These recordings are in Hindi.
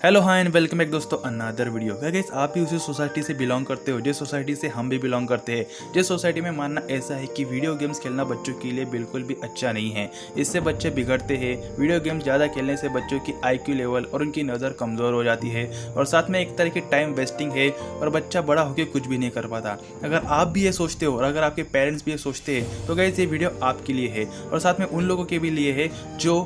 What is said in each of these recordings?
Hello hi and welcome back दोस्तों अनदर वीडियो। क्या गाइस आप भी उसी सोसाइटी से बिलोंग करते हो जिस सोसाइटी से हम भी बिलोंग करते हैं। जिस सोसाइटी में मानना ऐसा है कि वीडियो गेम्स खेलना बच्चों के लिए बिल्कुल भी अच्छा नहीं है, इससे बच्चे बिगड़ते हैं। वीडियो गेम्स ज़्यादा खेलने से बच्चों की IQ लेवल और उनकी नज़र कमज़ोर हो जाती है और साथ में एक तरह की टाइम वेस्टिंग है और बच्चा बड़ा होकर कुछ भी नहीं कर पाता। अगर आप भी ये सोचते हो और अगर आपके पेरेंट्स भी ये सोचते हैं तो गाइस ये वीडियो आपके लिए है और साथ में उन लोगों के भी लिए है जो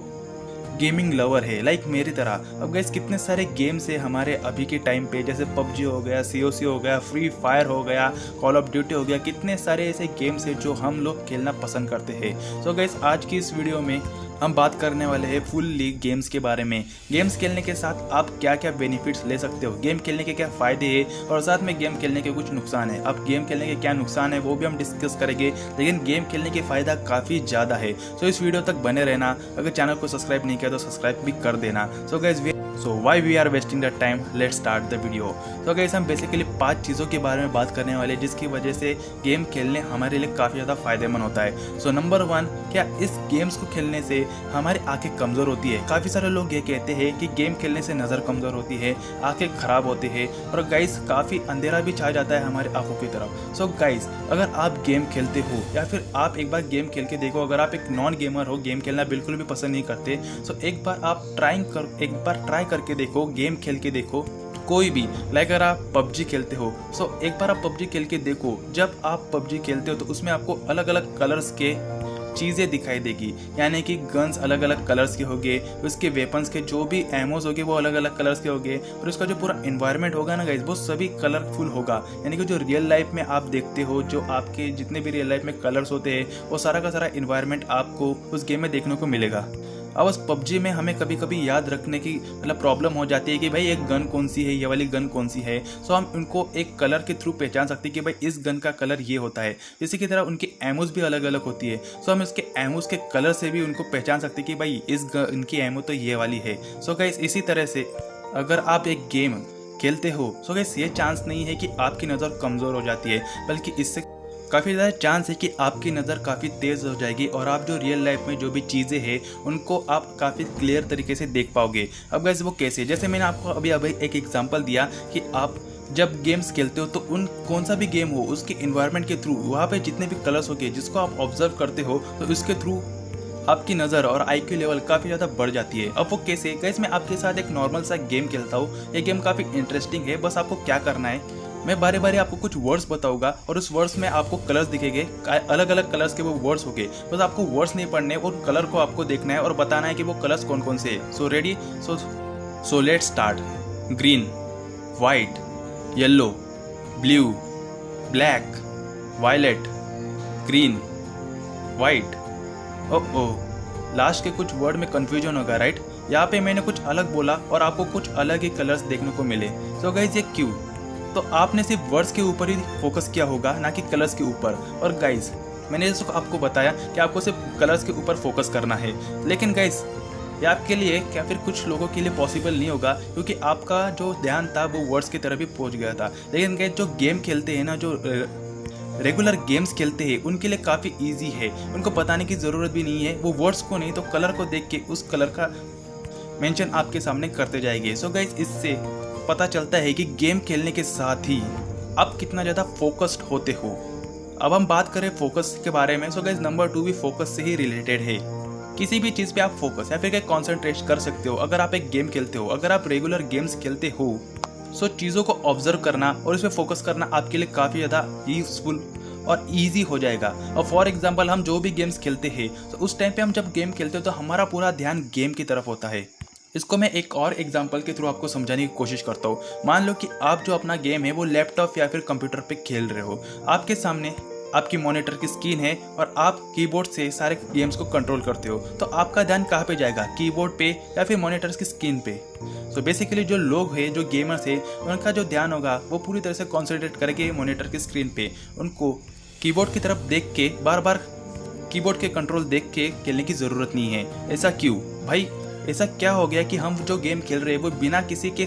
गेमिंग लवर है लाइक मेरी तरह। अब गाइस कितने सारे गेम्स है हमारे अभी के टाइम पे, जैसे PUBG हो गया, COC हो गया, फ्री फायर हो गया, कॉल ऑफ ड्यूटी हो गया। कितने सारे ऐसे गेम्स है जो हम लोग खेलना पसंद करते हैं। सो गाइस आज की इस वीडियो में हम बात करने वाले हैं फुल्ली गेम्स के बारे में। गेम्स खेलने के साथ आप क्या क्या बेनिफिट्स ले सकते हो, गेम खेलने के क्या फ़ायदे हैं और साथ में गेम खेलने के कुछ नुकसान है। अब गेम खेलने के क्या नुकसान है वो भी हम डिस्कस करेंगे, लेकिन गेम खेलने के फ़ायदा काफ़ी ज़्यादा है। सो इस वीडियो तक बने रहना। अगर चैनल को सब्सक्राइब नहीं किया तो सब्सक्राइब भी कर देना। So guys why we are wasting the time, let's start the video. तो गाइस हम बेसिकली 5 चीज़ों के बारे में बात करने वाले जिसकी वजह से गेम खेलने हमारे लिए काफ़ी ज़्यादा फायदेमंद होता है। सो नंबर 1, क्या इस गेम्स को खेलने से हमारी आंखें कमज़ोर होती है। काफ़ी सारे लोग ये कहते हैं कि गेम खेलने से नज़र कमज़ोर होती है, आंखें ख़राब होती है और गाइस काफ़ी अंधेरा भी छा जाता है हमारी आंखों की तरफ। सो गाइस अगर आप गेम खेलते हो या फिर आप एक बार गेम खेल के देखो, अगर आप एक नॉन गेमर हो, गेम खेलना बिल्कुल भी पसंद नहीं करते, सो एक बार आप ट्राई करके देखो, गेम खेल के देखो कोई भी। लाइक अगर आप PUBG खेलते हो, सो एक बार आप PUBG खेल के देखो। जब आप PUBG खेलते हो तो उसमें आपको अलग अलग कलर्स के चीज़ें दिखाई देगी, यानी कि गन्स अलग अलग कलर्स के होंगे, उसके वेपन्स के जो भी एमोज होंगे वो अलग अलग कलर्स के होंगे और उसका जो पूरा इन्वायरमेंट होगा ना गाइस वो सभी कलरफुल होगा। यानी कि जो रियल लाइफ में आप देखते हो, जो आपके जितने भी रियल लाइफ में कलर्स होते हैं वो सारा का सारा इन्वायरमेंट आपको उस गेम में देखने को मिलेगा। अब उस PUBG में हमें कभी कभी याद रखने की प्रॉब्लम हो जाती है कि भाई एक गन कौन सी है, ये वाली गन कौन सी है। सो हम उनको एक कलर के थ्रू पहचान सकते हैं कि भाई इस गन का कलर ये होता है। इसी की तरह उनकी एमोज भी अलग अलग होती है। सो हम इसके एमोज के कलर से भी उनको पहचान सकते हैं कि भाई इस गन की एमो तो ये वाली है। सो गाइस इसी तरह से अगर आप एक गेम खेलते हो, सो गाइस ये चांस नहीं है कि आपकी नज़र कमज़ोर हो जाती है, बल्कि इससे काफ़ी ज़्यादा चांस है कि आपकी नज़र काफ़ी तेज़ हो जाएगी और आप जो रियल लाइफ में जो भी चीज़ें हैं उनको आप काफ़ी क्लियर तरीके से देख पाओगे। अब गाइस वो कैसे, जैसे मैंने आपको अभी एक एग्जांपल दिया कि आप जब गेम्स खेलते हो तो कौन सा भी गेम हो उसके इन्वायरमेंट के थ्रू वहाँ पे जितने भी कलर्स होंगे जिसको आप ऑब्जर्व करते हो तो उसके थ्रू आपकी नज़र और IQ लेवल काफ़ी ज़्यादा बढ़ जाती है। अब वो कैसे, गाइस मैं आपके साथ एक नॉर्मल सा गेम खेलता हूँ। ये गेम काफ़ी इंटरेस्टिंग है। बस आपको क्या करना है, मैं बारे बारे आपको कुछ वर्ड्स बताऊंगा और उस वर्ड्स में आपको कलर्स दिखेंगे, अलग अलग कलर्स के वो वर्ड्स होंगे। बस आपको वर्ड्स नहीं पढ़ने और कलर को आपको देखना है और बताना है कि वो कलर्स कौन कौन से हैं। So ready, so let's start. Green, white, yellow, blue, black, violet, green, white. Oh last के कुछ वर्ड में कंफ्यूजन होगा राइट। यहाँ पे मैंने कुछ अलग बोला और आपको कुछ अलग ही कलर्स देखने को मिले। सो गाइस ये क्यों, तो आपने सिर्फ वर्ड्स के ऊपर ही फोकस किया होगा, ना कि कलर्स के ऊपर। और गाइस मैंने जैसे आपको बताया कि आपको सिर्फ कलर्स के ऊपर फोकस करना है, लेकिन गाइस ये आपके लिए क्या फिर कुछ लोगों के लिए पॉसिबल नहीं होगा, क्योंकि आपका जो ध्यान था वो वर्ड्स की तरफ भी पहुंच गया था। लेकिन गाइस जो गेम खेलते हैं ना, जो रेगुलर गेम्स खेलते हैं, उनके लिए काफ़ी ईजी है, उनको बताने की ज़रूरत भी नहीं है। वो वर्ड्स को नहीं तो कलर को देख के उस कलर का मेंशन आपके सामने करते जाएंगे। सो गाइस इससे पता चलता है कि गेम खेलने के साथ ही आप कितना ज़्यादा फोकस्ड होते हो। अब हम बात करें फोकस के बारे में। सो गाइस नंबर 2 भी फोकस से ही रिलेटेड है। किसी भी चीज़ पे आप फोकस या फिर कॉन्सेंट्रेट कर सकते हो अगर आप एक गेम खेलते हो। अगर आप रेगुलर गेम्स खेलते हो, सो चीज़ों को ऑब्जर्व करना और इस पर फोकस करना आपके लिए काफ़ी ज़्यादा यूजफुल और ईजी हो जाएगा। और फॉर एग्जाम्पल हम जो भी गेम्स खेलते हैं तो उस टाइम पे हम जब गेम खेलते हो तो हमारा पूरा ध्यान गेम की तरफ होता है। इसको मैं एक और एग्जांपल के थ्रू आपको समझाने की कोशिश करता हूँ। मान लो कि आप जो अपना गेम है वो लैपटॉप या फिर कंप्यूटर पे खेल रहे हो। आपके सामने आपकी मॉनिटर की स्क्रीन है और आप कीबोर्ड से सारे गेम्स को कंट्रोल करते हो, तो आपका ध्यान कहाँ पे जाएगा, कीबोर्ड पे या फिर मॉनिटर की स्क्रीन पे। सो बेसिकली जो लोग हैं, जो गेमर्स हैं, उनका जो ध्यान होगा वो पूरी तरह से कॉन्सेंट्रेट करके मॉनिटर की स्क्रीन पे, उनको कीबोर्ड की तरफ देख के बार बार कीबोर्ड के कंट्रोल देख के खेलने की ज़रूरत नहीं है। ऐसा क्यों भाई, ऐसा क्या हो गया कि हम जो गेम खेल रहे हैं वो बिना किसी के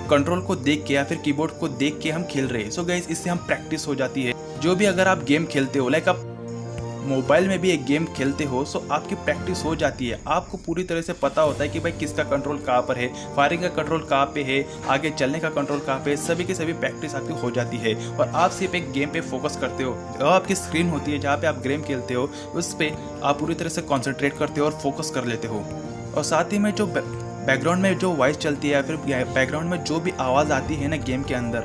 कंट्रोल को देख के या फिर कीबोर्ड को देख के हम खेल रहे हैं। सो गाइस इससे हम प्रैक्टिस हो जाती है। जो भी अगर आप गेम खेलते हो, लाइक आप मोबाइल में भी एक गेम खेलते हो सो आपकी प्रैक्टिस हो जाती है, आपको पूरी तरह से पता होता है कि भाई किसका कंट्रोल कहाँ पर है, फायरिंग का कंट्रोल कहाँ पे है, आगे चलने का कंट्रोल कहाँ पे है, सभी की सभी प्रैक्टिस आपकी हो जाती है और आप सिर्फ एक गेम पे फोकस करते हो। जो आपकी स्क्रीन होती है जहाँ पे आप गेम खेलते हो उस पर आप पूरी तरह से कॉन्सेंट्रेट करते हो और फोकस कर लेते हो। और साथ ही में जो बैकग्राउंड में जो वॉइस चलती है या फिर बैकग्राउंड में जो भी आवाज़ आती है ना गेम के अंदर,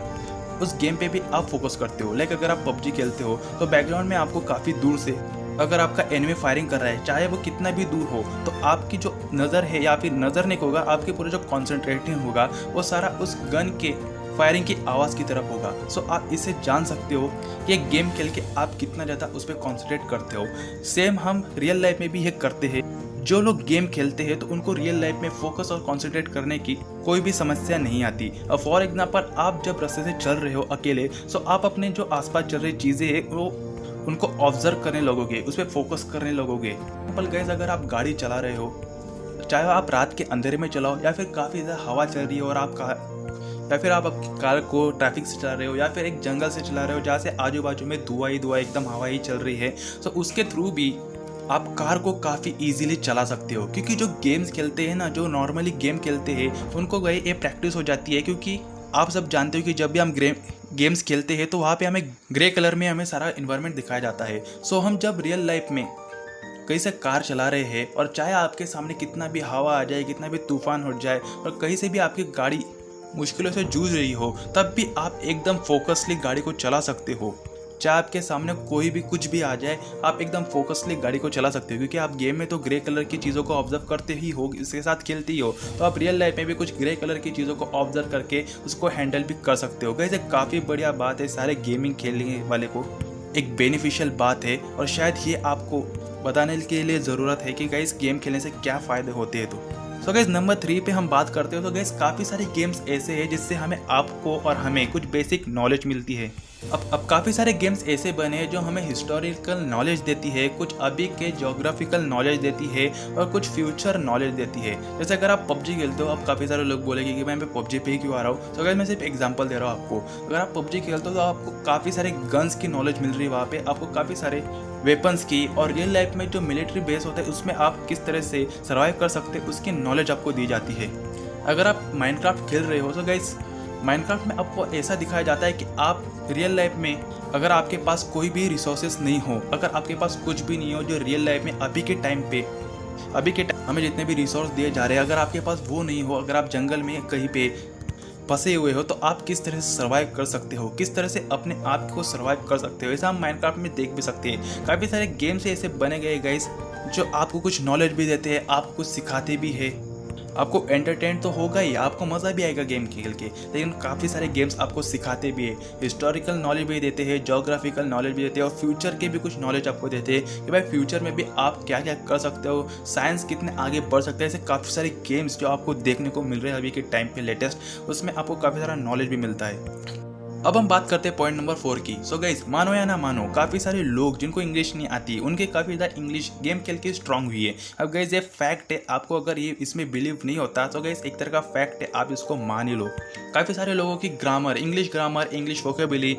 उस गेम पे भी आप फोकस करते हो। लाइक अगर आप पबजी खेलते हो तो बैकग्राउंड में आपको काफ़ी दूर से अगर आपका एनिमी फायरिंग कर रहा है, चाहे वो कितना भी दूर हो, तो आपकी जो नज़र है या फिर नज़र नहीं होगा, आपके पूरे जो कॉन्सेंट्रेटिंग होगा वो सारा उस गन के फायरिंग की आवाज़ की तरफ होगा। सो आप इससे जान सकते हो कि एक गेम खेल के आप कितना ज़्यादा उस पर कॉन्सेंट्रेट करते हो। सेम हम रियल लाइफ में भी ये करते हैं। जो लोग गेम खेलते हैं तो उनको रियल लाइफ में फोकस और कंसंट्रेट करने की कोई भी समस्या नहीं आती। अब फॉर एग्जांपल आप जब रास्ते से चल रहे हो अकेले, सो आप अपने जो आसपास चल रही चीज़ें हैं वो उनको ऑब्जर्व करने लगोगे, उस पर फोकस करने लगोगे। एग्जाम्पल गाइस, अगर आप गाड़ी चला रहे हो, चाहे आप रात के अंधेरे में चलाओ या फिर काफ़ी ज़्यादा हवा चल रही हो और या फिर आप अपनी कार को ट्रैफिक से चला रहे हो या फिर एक जंगल से चला रहे हो जहाँ से आजू बाजू में धुआं ही धुआं, एकदम हवा ही चल रही है, तो उसके थ्रू भी आप कार को काफ़ी इजीली चला सकते हो। क्योंकि जो गेम्स खेलते हैं ना, जो नॉर्मली गेम खेलते हैं उनको गए ये प्रैक्टिस हो जाती है। क्योंकि आप सब जानते हो कि जब भी हम गेम्स खेलते हैं तो वहाँ पे हमें ग्रे कलर में हमें सारा इन्वायरमेंट दिखाया जाता है। सो हम जब रियल लाइफ में कहीं से कार चला रहे हैं और चाहे आपके सामने कितना भी हवा आ जाए, कितना भी तूफान हो जाए और कहीं से भी आपकी गाड़ी मुश्किलों से जूझ रही हो, तब भी आप एकदम फोकसली गाड़ी को चला सकते हो। चाहे आपके सामने कोई भी कुछ भी आ जाए, आप एकदम फोकसली गाड़ी को चला सकते हो। क्योंकि आप गेम में तो ग्रे कलर की चीज़ों को ऑब्जर्व करते ही हो, इसके साथ खेलते ही हो, तो आप रियल लाइफ में भी कुछ ग्रे कलर की चीज़ों को ऑब्जर्व करके उसको हैंडल भी कर सकते हो। वैसे काफ़ी बढ़िया बात है, सारे गेमिंग खेलने वाले को एक बेनिफिशियल बात है और शायद ये आपको बताने के लिए ज़रूरत है कि गाइस गेम खेलने से क्या फ़ायदे होते हैं। तो गाइस नंबर 3 पे हम बात करते हो तो गाइस काफ़ी सारे गेम्स ऐसे हैं जिससे हमें आपको और हमें कुछ बेसिक नॉलेज मिलती है। अब काफ़ी सारे गेम्स ऐसे बने हैं जो हमें हिस्टोरिकल नॉलेज देती है, कुछ अभी के ज्योग्राफिकल नॉलेज देती है और कुछ फ्यूचर नॉलेज देती है। जैसे अगर आप पबजी खेलते हो, अब काफ़ी सारे लोग बोलेंगे कि मैं पबजी पे ही क्यों आ रहा हूँ। तो गाइस मैं सिर्फ एग्जांपल दे रहा हूँ आपको। अगर आप पबजी खेलते हो तो आपको काफ़ी सारे गन्स की नॉलेज मिल रही है, वहाँ पे आपको काफ़ी सारे वेपन्स की, और रियल लाइफ में जो मिलिट्री बेस होता है उसमें आप किस तरह से सर्वाइव कर सकते हैं उसकी नॉलेज आपको दी जाती है। अगर आप माइनक्राफ्ट खेल रहे हो तो गाइस माइनक्राफ्ट में आपको ऐसा दिखाया जाता है कि आप रियल लाइफ में अगर आपके पास कोई भी रिसोर्सेस नहीं हो, अगर आपके पास कुछ भी नहीं हो जो रियल लाइफ में अभी के टाइम हमें जितने भी रिसोर्स दिए जा रहे हैं, अगर आपके पास वो नहीं हो, अगर आप जंगल में कहीं पे फंसे हुए हो, तो आप किस तरह से सर्वाइव कर सकते हो, किस तरह से अपने आप को सर्वाइव कर सकते हो। ऐसा हम माइनक्राफ्ट में देख भी सकते हैं। काफ़ी सारे गेम्स ऐसे बने गए गाइस जो आपको कुछ नॉलेज भी देते हैं, आपको कुछ सिखाते भी है। आपको एंटरटेन तो होगा ही, आपको मज़ा भी आएगा गेम खेल के, लेकिन काफ़ी सारे गेम्स आपको सिखाते भी है, हिस्टोरिकल नॉलेज भी देते हैं, ज्योग्राफिकल नॉलेज भी देते हैं और फ्यूचर के भी कुछ नॉलेज आपको देते हैं कि भाई फ्यूचर में भी आप क्या क्या कर सकते हो, साइंस कितने आगे बढ़ सकते हैं। ऐसे काफ़ी सारे गेम्स जो आपको देखने को मिल रहे हैं अभी के टाइम पे लेटेस्ट, उसमें आपको काफ़ी सारा नॉलेज भी मिलता है। अब हम बात करते हैं पॉइंट नंबर 4 की। सो गाइस मानो या ना मानो, काफ़ी सारे लोग जिनको इंग्लिश नहीं आती उनके काफ़ी ज़्यादा इंग्लिश गेम खेल के स्ट्रांग हुई है। अब गाइस ये फैक्ट है, आपको अगर ये इसमें बिलीव नहीं होता तो गाइस एक तरह का फैक्ट है, आप इसको मान ही लो। काफ़ी सारे लोगों की ग्रामर, इंग्लिश वोकेबुलरी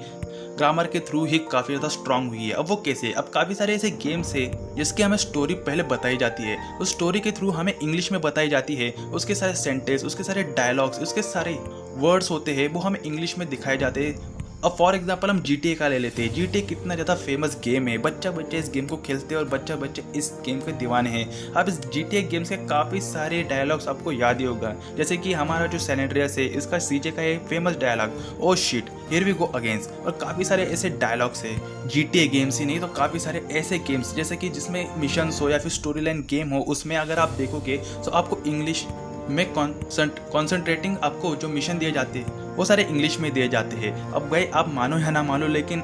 ग्रामर के थ्रू ही काफ़ी ज़्यादा स्ट्रांग हुई है। अब वो कैसे? अब काफ़ी सारे ऐसे गेम्स है जिसकी हमें स्टोरी पहले बताई जाती है, उस स्टोरी के थ्रू हमें इंग्लिश में बताई जाती है, उसके सारे सेंटेंस, उसके सारे डायलॉग्स, उसके सारे वर्ड्स होते हैं वो हमें इंग्लिश में दिखाए जाते हैं। अब फॉर एग्जांपल हम GTA का ले लेते हैं। GTA कितना ज़्यादा फेमस गेम है, बच्चे इस गेम को खेलते हैं और बच्चे इस गेम के दीवाने हैं। अब इस GTA गेम्स के काफ़ी सारे डायलॉग्स आपको याद ही होगा, जैसे कि हमारा जो सैन एंड्रियास है इसका CJ का एक famous dialogue, oh shit here we go against. और काफ़ी सारे ऐसे डायलॉग्स है, GTA गेम्स ही नहीं तो काफ़ी सारे ऐसे गेम्स जैसे कि जिसमें मिशंस हो या फिर स्टोरी लाइन गेम हो, उसमें अगर आप देखोगे तो आपको इंग्लिश में कॉन्सेंट्रेटिंग आपको जो मिशन दिए जाते हैं वो सारे इंग्लिश में दिए जाते हैं। अब भाई आप मानो या ना मानो, लेकिन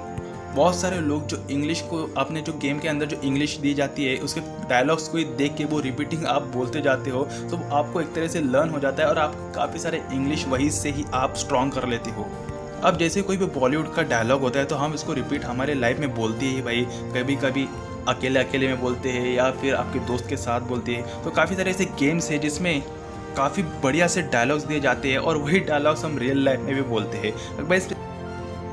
बहुत सारे लोग जो इंग्लिश को अपने जो गेम के अंदर जो इंग्लिश दी जाती है उसके डायलॉग्स को देख के वो रिपीटिंग आप बोलते जाते हो, तो आपको एक तरह से लर्न हो जाता है और आप काफ़ी सारे इंग्लिश वही से ही आप स्ट्रॉन्ग कर लेते हो। अब जैसे कोई भी बॉलीवुड का डायलॉग होता है तो हम इसको रिपीट हमारे लाइफ में बोलते ही भाई, कभी कभी अकेले में बोलते हैं या फिर आपके दोस्त के साथ बोलते हैं। तो काफ़ी सारे ऐसे गेम्स हैं जिसमें काफ़ी बढ़िया से डायलॉग्स दिए जाते हैं और वही डायलॉग्स हम रियल लाइफ में भी बोलते हैं।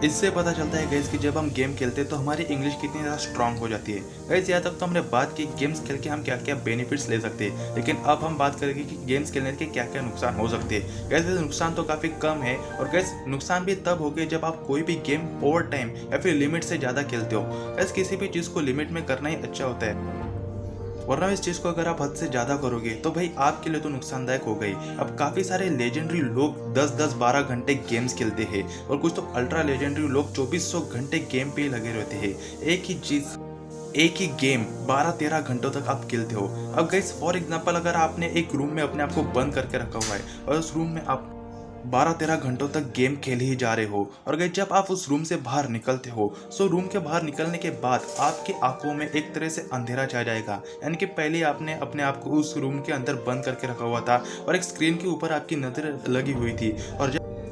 इससे पता चलता है गैस कि जब हम गेम खेलते हैं तो हमारी इंग्लिश कितनी ज़्यादा स्ट्रांग हो जाती है। गैस यहाँ तक तो हमने बात की गेम्स खेल के हम क्या क्या बेनिफिट्स ले सकते हैं, लेकिन अब हम बात करेंगे कि गेम्स खेलने के क्या क्या नुकसान हो सकते हैं। गैस नुकसान तो काफ़ी कम है, और गैस नुकसान भी तब हो गए जब आप कोई भी गेम ओवर टाइम या फिर लिमिट से ज़्यादा खेलते हो। गैस किसी भी चीज़ को लिमिट में करना ही अच्छा होता है, वरना इस चीज़ को अगर आप हद से ज़्यादा करोगे तो भाई आपके लिए तो नुकसानदायक हो गई। अब काफ़ी सारे लेजेंडरी लोग 10-10-12 घंटे गेम्स खेलते हैं, और कुछ तो अल्ट्रा लेजेंडरी लोग 2400 घंटे गेम पे ही लगे रहते हैं। एक ही गेम 12-13 घंटों तक आप खेलते हो। अब गाइस फॉर एग्जांपल अगर आपने एक रूम में अपने आप को बंद करके रखा हुआ है और उस रूम में आप 12-13 घंटों तक गेम खेल ही जा रहे हो, और गाइस जब आप उस रूम से बाहर निकलते हो, सो रूम के बाहर निकलने के बाद आपकी आंखों में एक तरह से अंधेरा छा जाएगा। यानी कि पहले आपने अपने आप को उस रूम के अंदर बंद करके रखा हुआ था और एक स्क्रीन के ऊपर आपकी नजर लगी हुई थी,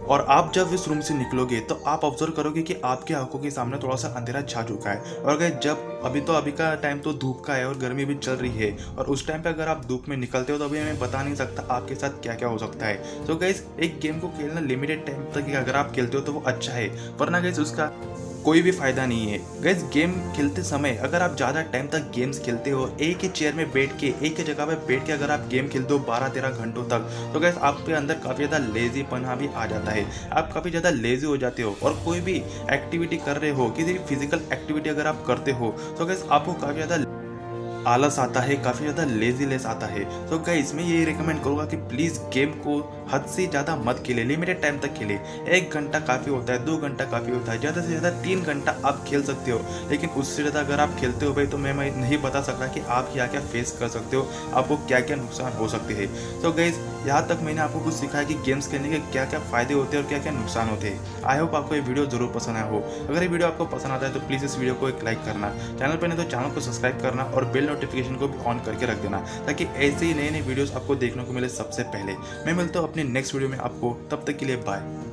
और आप जब इस रूम से निकलोगे तो आप ऑब्जर्व करोगे कि आपकी आंखों के सामने थोड़ा सा अंधेरा छा चुका है। और अगर जब अभी का टाइम तो धूप का है और गर्मी भी चल रही है, और उस टाइम पे अगर आप धूप में निकलते हो तो अभी मैं बता नहीं सकता आपके साथ क्या क्या हो सकता है। तो गाइस एक गेम को खेलना लिमिटेड टाइम तक अगर आप खेलते हो तो वो अच्छा है, वरना गाइस उसका कोई भी फायदा नहीं है। गैस गेम खेलते समय अगर आप ज़्यादा टाइम तक गेम्स खेलते हो, एक ही चेयर में बैठ के एक ही जगह पे बैठ के अगर आप गेम खेलते हो 12-13 घंटों तक, तो गैस आपके अंदर काफ़ी ज़्यादा लेजीपना भी आ जाता है। आप काफ़ी ज़्यादा लेजी हो जाते हो, और कोई भी एक्टिविटी कर रहे हो, किसी भी फिजिकल एक्टिविटी अगर आप करते हो तो गैस आपको काफ़ी ज़्यादा आलस आता है, काफ़ी ज़्यादा लेजीनेस आता है। तो गाइस मैं ये रिकमेंड करूँगा कि प्लीज़ गेम को हद से ज़्यादा मत खेले, लिमिटेड टाइम तक खेले। 1 घंटा काफ़ी होता है, 2 घंटा काफ़ी होता है, ज़्यादा से ज़्यादा 3 घंटा आप खेल सकते हो। लेकिन उससे ज़्यादा अगर आप खेलते हो भाई तो मैं नहीं बता सकता कि आप क्या क्या फेस कर सकते हो, आपको क्या क्या नुकसान हो सकते हैं। तो गाइस यहाँ तक मैंने आपको कुछ सिखाया कि गेम्स खेलने के क्या क्या फ़ायदे होते हैं और क्या क्या नुकसान होते हैं। आई होप आपको ये वीडियो जरूर पसंद आया हो। अगर ये वीडियो आपको पसंद आता है तो प्लीज़ इस वीडियो को एक लाइक करना, चैनल पर नहीं तो चैनल को सब्सक्राइब करना और बेल नोटिफिकेशन को भी ऑन करके रख देना, ताकि ऐसे ही नए नए वीडियोस आपको देखने को मिले सबसे पहले। मैं मिलता हूँ अपनी नेक्स्ट वीडियो में आपको, तब तक के लिए बाय।